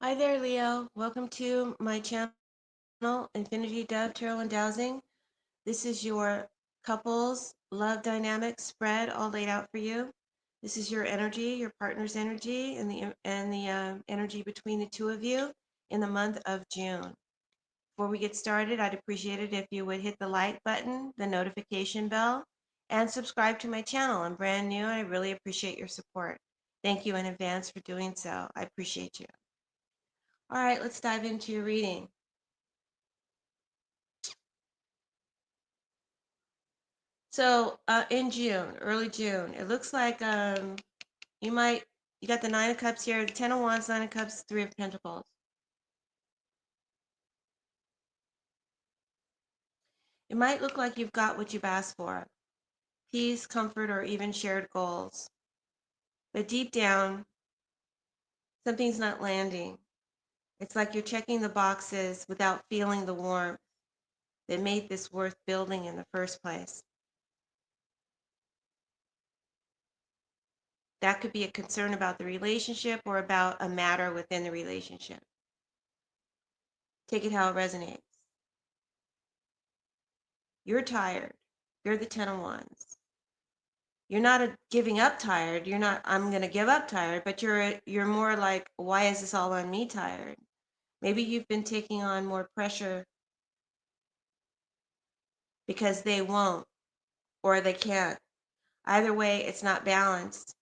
Hi there, Leo. Welcome to my channel, Infinity Dove Tarot and Dowsing. This is your couples love dynamic spread all laid out for you. This is your energy, your partner's energy, and the energy between the two of you in the month of June. Before we get started, I'd appreciate it if you would hit the like button, the notification bell, and subscribe to my channel. I'm brand new, and I really appreciate your support. Thank you in advance for doing so. I appreciate you. All right, let's dive into your reading. So in June, early June, it looks like you might you got the Nine of Cups here, the Ten of Wands, Nine of Cups, Three of Pentacles. It might look like you've got what you've asked for: peace, comfort, or even shared goals. But deep down, something's not landing. It's like you're checking the boxes without feeling the warmth that made this worth building in the first place. That could be a concern about the relationship or about a matter within the relationship. Take it how it resonates. You're tired. You're the Ten of Wands. You're not a giving up tired. You're not, I'm going to give up tired, but you're more like, why is this all on me tired? Maybe you've been taking on more pressure because they won't or they can't. Either way, it's not balanced,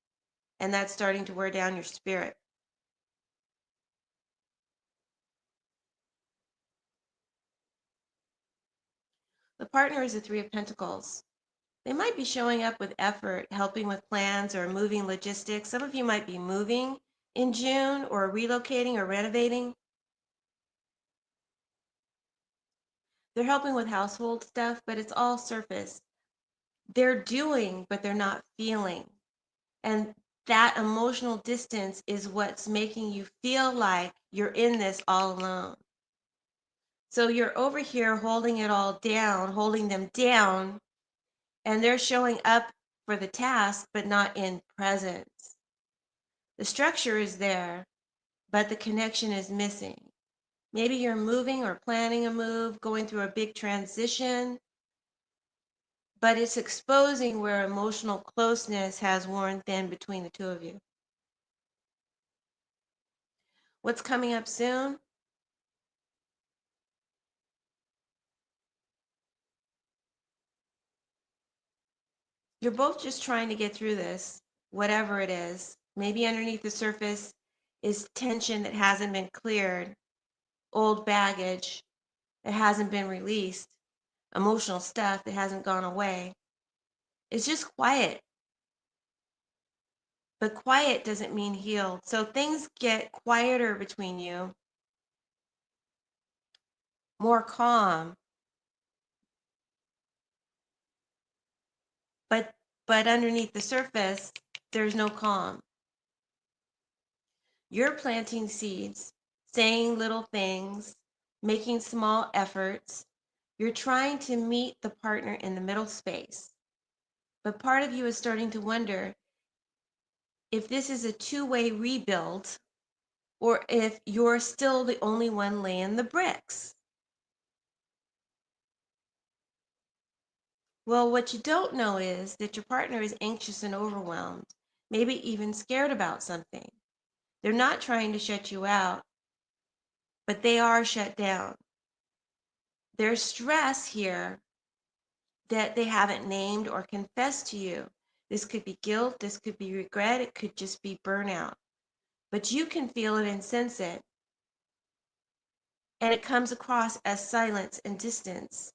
and that's starting to wear down your spirit. The partner is the Three of Pentacles. They might be showing up with effort, helping with plans or moving logistics. Some of you might be moving in June or relocating or renovating. They're helping with household stuff, but it's all surface. They're doing, but they're not feeling. And that emotional distance is what's making you feel like you're in this all alone. So you're over here holding it all down, holding them down, and they're showing up for the task, but not in presence. The structure is there, but the connection is missing. Maybe you're moving or planning a move, going through a big transition, but it's exposing where emotional closeness has worn thin between the two of you. What's coming up soon? You're both just trying to get through this, whatever it is. Maybe underneath the surface is tension that hasn't been cleared, old baggage that hasn't been released, emotional stuff that hasn't gone away. It's just quiet, but quiet doesn't mean healed. So things get quieter between you, more calm, but underneath the surface, there's no calm. You're planting seeds, saying little things, making small efforts. You're trying to meet the partner in the middle space. But part of you is starting to wonder if this is a two-way rebuild or if you're still the only one laying the bricks. Well, what you don't know is that your partner is anxious and overwhelmed, maybe even scared about something. They're not trying to shut you out, but they are shut down. There's stress here that they haven't named or confessed to you. This could be guilt, this could be regret, it could just be burnout. But you can feel it and sense it. And it comes across as silence and distance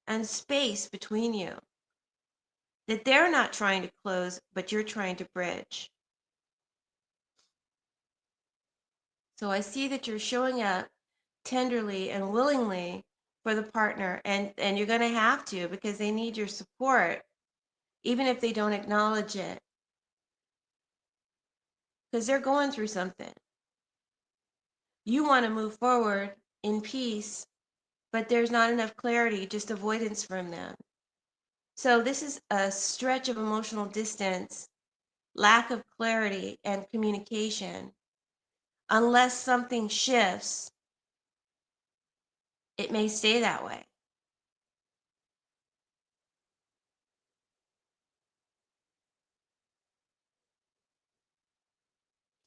and space between you that they're not trying to close, but you're trying to bridge. So I see that you're showing up tenderly and willingly for the partner, and you're going to have to because they need your support, even if they don't acknowledge it, because they're going through something. You want to move forward in peace, but there's not enough clarity, just avoidance from them. So this is a stretch of emotional distance, lack of clarity and communication. unless something shifts, it may stay that way.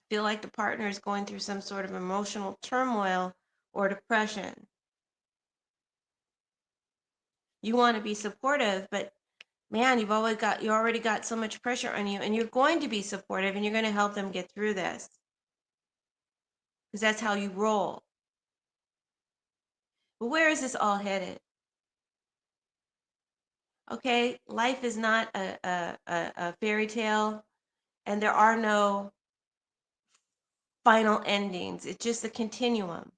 Feel like the partner is going through some sort of emotional turmoil or depression. You want to be supportive, but man, you already got so much pressure on you, and you're going to be supportive and you're going to help them get through this because that's how you roll. But where is this all headed? Okay, life is not a fairy tale, and there are no final endings. It's just a continuum.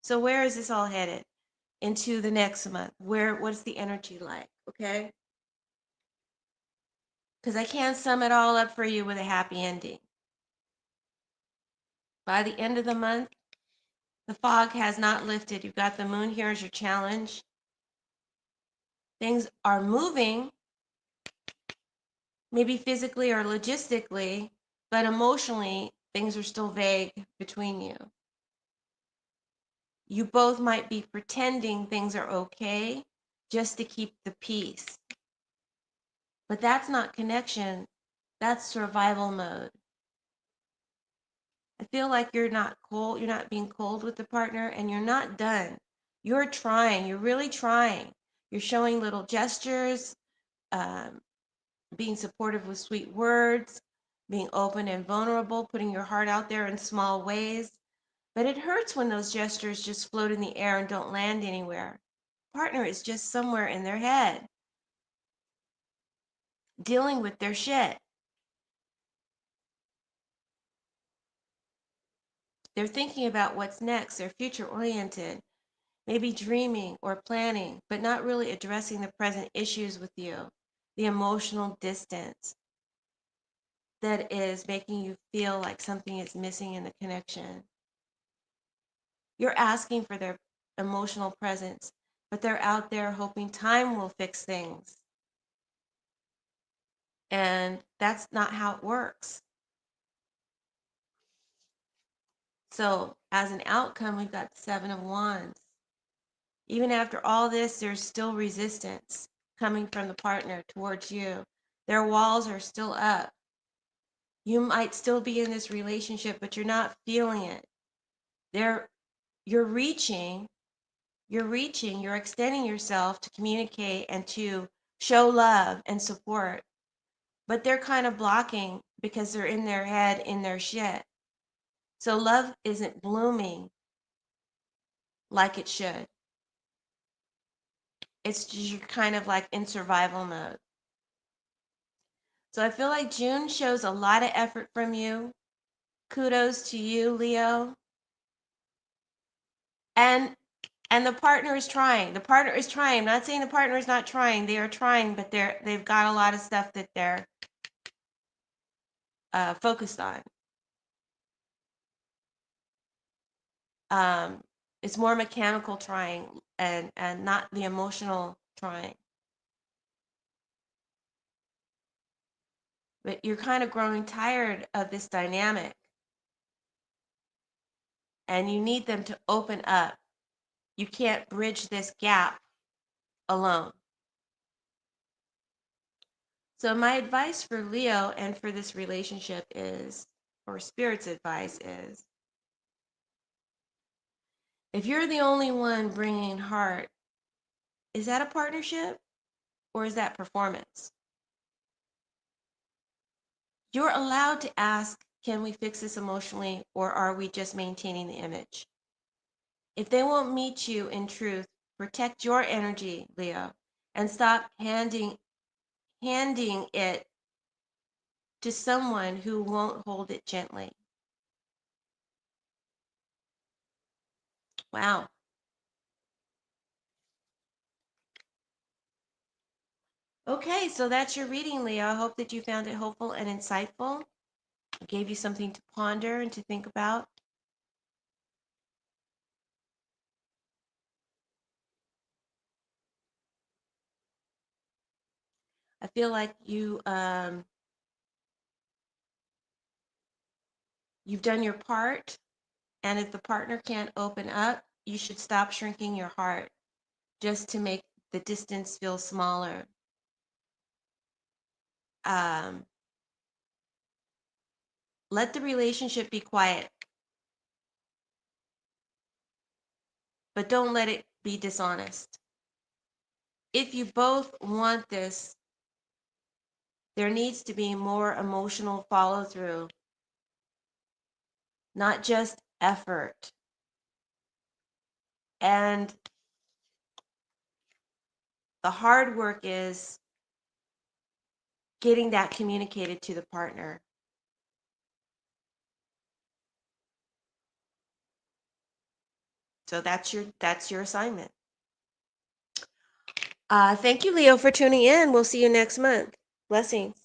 So where is this all headed? Into the next month. What's the energy like? Okay? Because I can't sum it all up for you with a happy ending. By the end of the month, the fog has not lifted. You've got the moon here as your challenge. Things are moving, maybe physically or logistically, but emotionally, things are still vague between you. You both might be pretending things are okay just to keep the peace. But that's not connection, that's survival mode. I feel like you're not cold, you're not being cold with the partner, and you're not done. You're trying, you're really trying. You're showing little gestures, um, being supportive with sweet words, being open and vulnerable, putting your heart out there in small ways. But it hurts when those gestures just float in the air and don't land anywhere. Partner is just somewhere in their head, dealing with their shit. They're thinking about what's next, they're future oriented, maybe dreaming or planning, but not really addressing the present issues with you, the emotional distance that is making you feel like something is missing in the connection. You're asking for their emotional presence, but they're out there hoping time will fix things. And that's not how it works. So, as an outcome, we've got the Seven of Wands. Even after all this, there's still resistance coming from the partner towards you. Their walls are still up. You might still be in this relationship, but you're not feeling it. They're, you're reaching, you're extending yourself to communicate and to show love and support, but they're kind of blocking because they're in their head, in their shit. So love isn't blooming like it should. It's just you're kind of like in survival mode. So I feel like June shows a lot of effort from you. Kudos to you, Leo. And and the partner is trying. The partner is trying. I'm not saying the partner is not trying. They are trying, but they've got a lot of stuff that they're focused on. Um, it's more mechanical trying and not the emotional trying. But you're kind of growing tired of this dynamic, and you need them to open up. You can't bridge this gap alone. So my advice for Leo and for this relationship is, or Spirit's advice is, if you're the only one bringing heart, is that a partnership or is that performance? You're allowed to ask, can we fix this emotionally or are we just maintaining the image? If they won't meet you in truth, protect your energy, Leo, and stop handing it to someone who won't hold it gently. Wow. Okay, so that's your reading, Leo. I hope that you found it hopeful and insightful. I gave you something to ponder and to think about. I feel like you've done your part. And if the partner can't open up, you should stop shrinking your heart just to make the distance feel smaller. Um, let the relationship be quiet, but don't let it be dishonest. If you both want this, there needs to be more emotional follow through, not just effort. And the hard work is getting that communicated to the partner. So that's your assignment. Thank you, Leo, for tuning in. We'll see you next month. Blessings.